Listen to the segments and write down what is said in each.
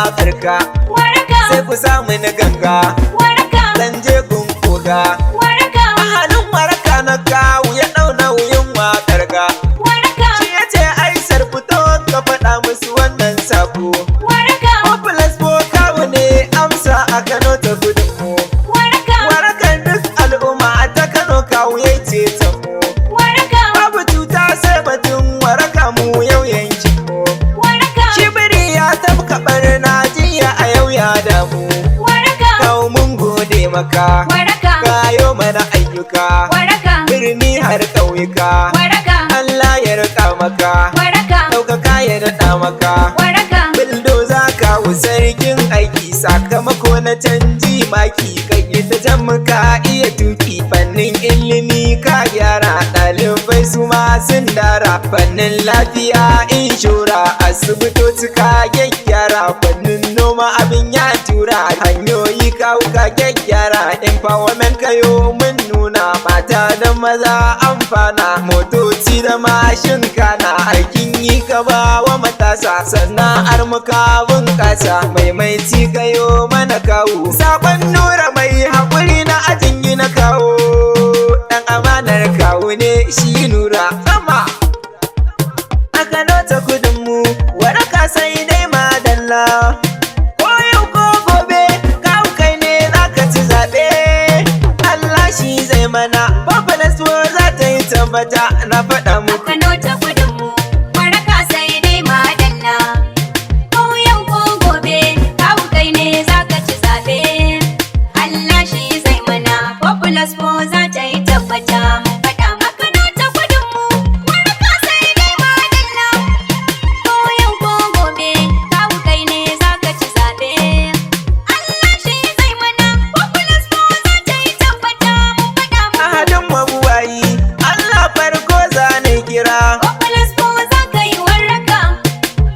waƙar ka. Sai ku samu ni ganga zan je gun koga. Ahalin waraka na kawu ya ɗau nauyin waƙar ka. Shi ya ce Aisar fito ka faɗa musu wannan sako. Popular ko kawu ne amsa a Kano ta gudun mu. Warakan duk al'umma ta Kano kawu ya ce ta mu. Babu cuta sai batun waraka mu yau yankin mu. Shibiri ya tafka barna jiya a yau ya damu. Kawu mun gode maka. Kayo mana ayyuka. Birni har ƙauyuka. Allah ya rika maka. Ɗaukaka ya daɗa maka. Bildoza kawu sarkin aiki sakamako na canji maki kai ta jan muka iya tuki fannin ilimi ka gyara ɗalibai su ma sun dara fannin lafiya inshora asibitoci ka gyaggyara fannin noma abin ya tura hanyoyi kawu ka gyaggyara empowerment kayo mun nuna mata da maza amfana motoci da mashin kana aikin yi ka ba wa matasa sana'ar muka bunƙasa maimaici kayo mana kawo sabon nura mai haƙuri na ajin yi na kawo ɗan amanar kawo ne shi nura sama a Kano ta kudinmu waraka sai dai madalla ko yau ko gobe kawo kai ne za ka ci zaɓe Allah shi zai mana popular za ta yi tabbata na faɗa muku. Kano ta kudinmu waraka sai dai madalla ko yau ko gobe kawu kai ne za ka ci zaɓe Allah shi zai mana popular za ta yi tabbata mun faɗa maka. Kano ta kudinmu waraka sai dai madalla ko yau ko gobe kawu kai ne za ka ci zaɓe Allah shi zai mana popular za ta yi tabbata mun faɗa maka. Ahadin mabuwayi Allah farko zane kira Popular za ka yi waraka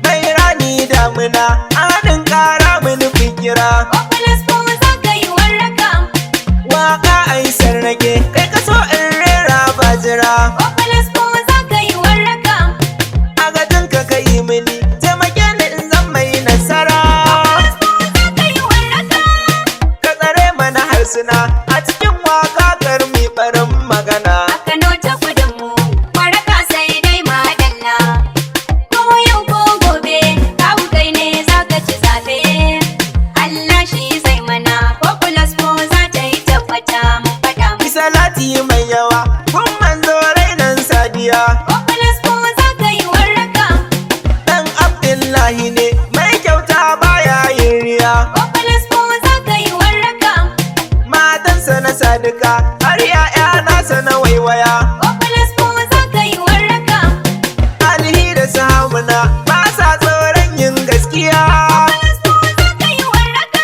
mai rani damuna ahadin ƙara mini fikira Popular za ka yi waraka waka Aisar nake kai ka so in rera bajira Popular za ka yi waraka agadin ka kai mini taimake ni in zan mai nasara za ka yi waraka ka tsare mana harsuna a cikin waka karmi barin magana Kano ta kudinmu waraka sai dai madalla ko yau ko gobe kawu kai ne za ka ci zaɓe Allah shi zai mana Popular za ta yi tabbata mun faɗa maka. salati mai yawa kun manzo rainan sadiya Popular za ka yi waraka dan Abdullahi ne mai kyauta baya yin riya Popular za ka yi waraka matansa na sadika har ya'ya nasa na waiwaya Popular za ka yi waraka alihi da sahabuna ba sa tsoron yin gaskiya za ka yi waraka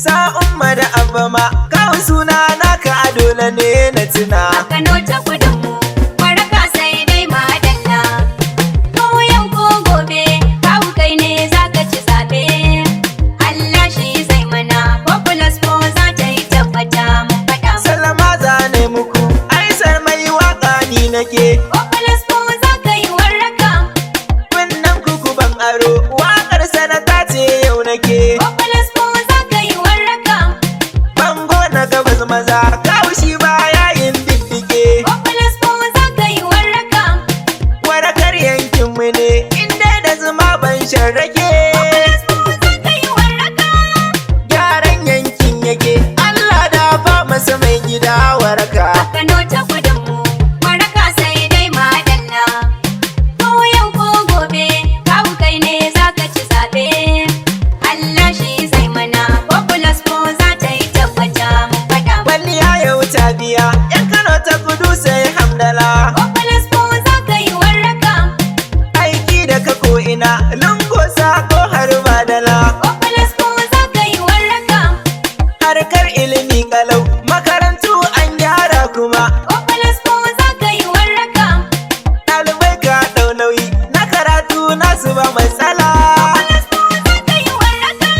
sa umma da abba ma kawo suna naka a dole ne na tuna Kano ta kudinmu waraka sai dai madalla ko yau ko gobe kawu kai ne za ka ci zaɓe Allah shi zai mana Popular za ta yi tabbata mun faɗa maka. sallama zane muku aisar mai waka ni nake Popular za ka yi waraka wannan kuku ban aro wakar sanata ce yau nake Popular za ka yi waraka bango na gabas maza kawo shi baya yin diddike Popular za ka yi waraka warakar yankinmu ne inda da zuma ban sharrake za ka yi waraka gyaran yankin yake Allah da fa masa mai gida waraka Kano ta kudinmu waraka sai dai madalla ko yau ko gobe kawu kai ne za ka ci zaɓe Allah shi zai mana Popular za ta yi tabbata mun faɗa maka. wani ya yau ta biya yan Kano ta kudu sai hamdala Popular za ka yi waraka aiki da ka ko ina lungo sako har badala Popular za ka yi waraka harkar ilimi kalau makarantu an gyara kuma Popular za ka yi waraka ɗalibai ka ɗau nauyi na karatu nasu ba matsala za ka yi waraka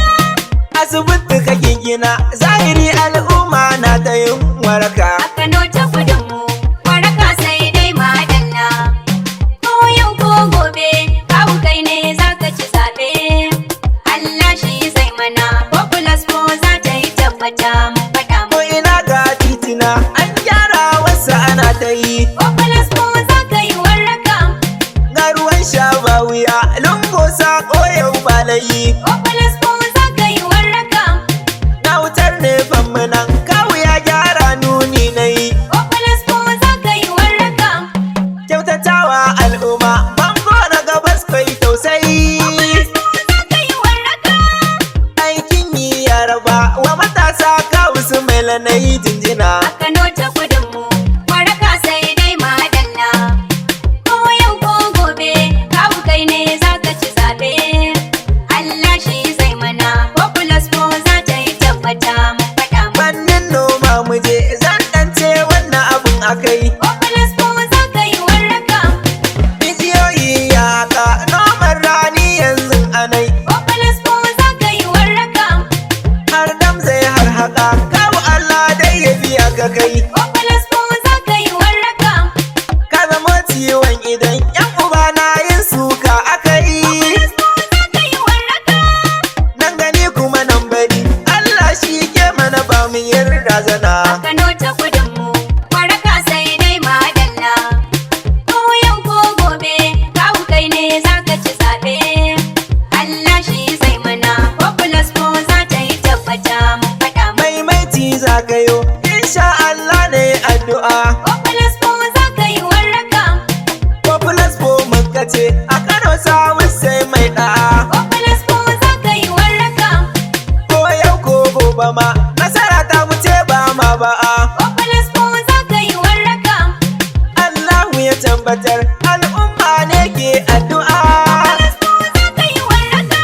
asibiti kake gina zahiri al'umma na ta yin waraka Kano ta kudinmu waraka sai dai madalla ko yau ko gobe kawu kai ne za ka ci zaɓe Allah shi mana populous ko za ta yi tabbata mun faɗa ko ina ga titina an gyara wasu ana ta yi populous ko za ka yi warraka ga ruwan sha ba wuya lungo sako yau ba layi populous ko za ka yi warraka na wutar ne fammunan kawu ya gyara nuni na yi populous ko za ka yi warraka kyautatawa al'umma bango na gabas kai tausayi za ka yi warraka aikin yi ya raba wa matasa kawu Sumaila na yi jinjina Kano ta kudinmu warraka sai dai madalla ko yau ko gobe kawu kai ne za ka ci zaɓe Allah shi zai mana populous ko za ta yi tabbata mun faɗa mu fannin noma muje zan ɗance wannan abun akai populous ko za ka yi warraka rijiyoyi ya haka noman rani yanzu anai populous ko za ka yi warraka har dam zai har haka kawu Allah dai ya biya ka kai populous ko za ka yi warraka ka zama ciwon idan yan uba na yin suka akai za ka yi warraka nan gani kuma nan bari Allah shi ke mana ba mu yarda zana Kano ta kudinmu warraka sai dai madalla ko yau ko gobe kawu kai ne za ka ci zaɓe Allah shi zai mana populous ko za ta yi tabbata mun faɗa mu maimaiti zagayo insha Allah ne addu'a populous ko za ka yi warraka populous ko muka ce a Kano samu sai mai da'a populous ko za ka yi warraka ko yau ko gobe ma nasara ta wuce ba ma ba'a populous ko za ka yi warraka Allahu ya tabbatar al'umma ne ke addu'a populous ko za ka yi warraka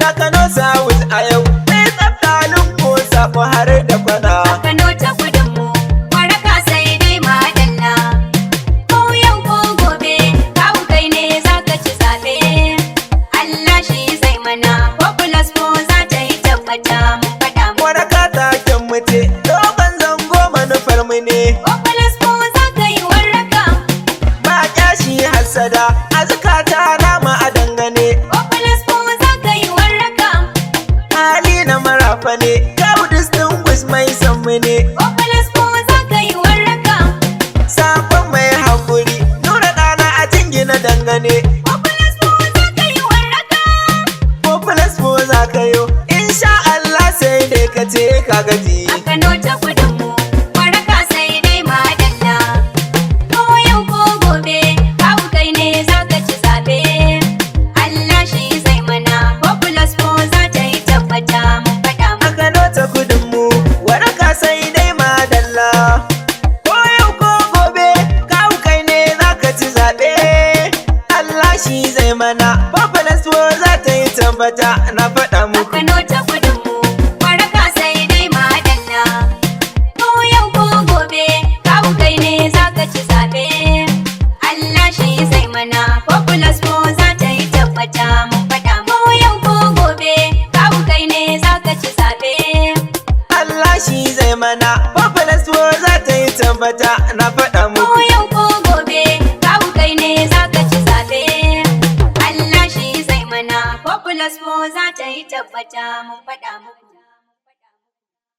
na Kano South a yau sai tsafta lungo sako har da kwana Kano ta kudinmu warraka sai dai madalla ko yau ko gobe kawu kai ne za ka ci zaɓe Allah shi zai mana populous ko za ta yi tabbata mun faɗa mu waraka taken mutu dogon zango manufar mu ne populous ko za ka yi warraka ba kyashi hassada a zukata nama a dangane populous ko za ka yi warraka hali na marafa ne kawu distinguish mai san mu ne populous ko za ka yi warraka sakon mai hakuri nuna ɗana a jingina dangane populous ko za ka yi warraka populous ko za ka yo insha Allah sai dai ka ce ka gaji Kano ta kudinmu warraka sai dai madalla ko yau ko gobe kawu kai ne za ka ci zaɓe Allah shi zai mana populous ko za ta yi tabbata mun faɗa mu a Kano ta kudinmu waraka sai dai madalla ko yau ko gobe kawu kai ne za ka ci zaɓe Allah shi zai mana populous ko za ta yi tabbata na faɗa muku Kano ta kudinmu warraka sai dai madalla ko yau ko gobe kawu kai ne za ka ci zaɓe Allah shi zai mana populous ko za ta yi tabbata mun faɗa mu ko yau ko gobe kawu kai ne za ka ci zaɓe Allah shi zai mana populous ko za ta yi tabbata na faɗa ko muku yau ko gobe kawu kai ne za ka ci zaɓe Allah shi zai mana populous ko za ta yi tabbata mun faɗa muku